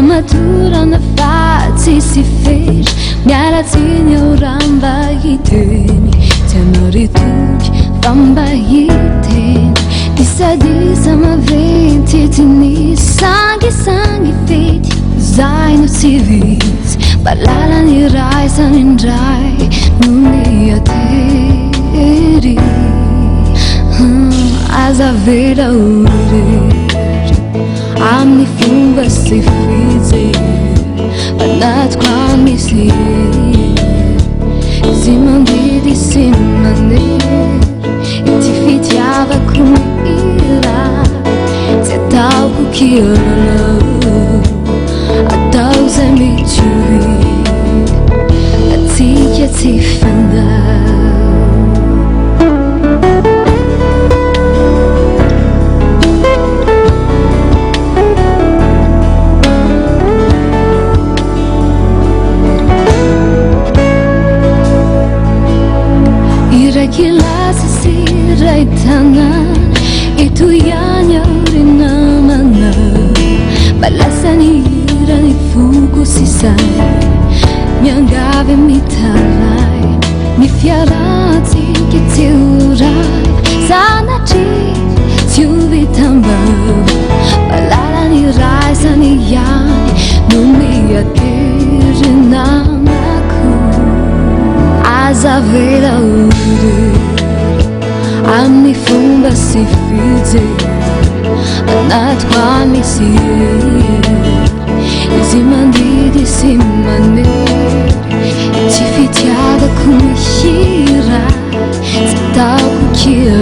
maturana fa tsy sy fery miaratsiny ao raha mba hiteny tsy anao retoky fa mba hiteny disadisa maventy etiny sangisangy fety zay no tsy vitsy mba lalany raisany indray no miatery aza vera orery amin'ny fomba sy fijery anatiko amisy izy mandidy sy manery ity fitiavako mihira tsy ataoko kiololo atao zay mitsovy atsika tsy fandao Kilasi siraitana itu ihany aurina mana balasany irany fuku sisay miangavy mitaray mifiaratsika tsy oray sanatry tsy ovitambao balalany raisany ihany no miatery namako aza vera amin'ny fomba sy fijery anatiko amisy izy mandidy sy manery tsy fitiavako mihira tsy ataoko kira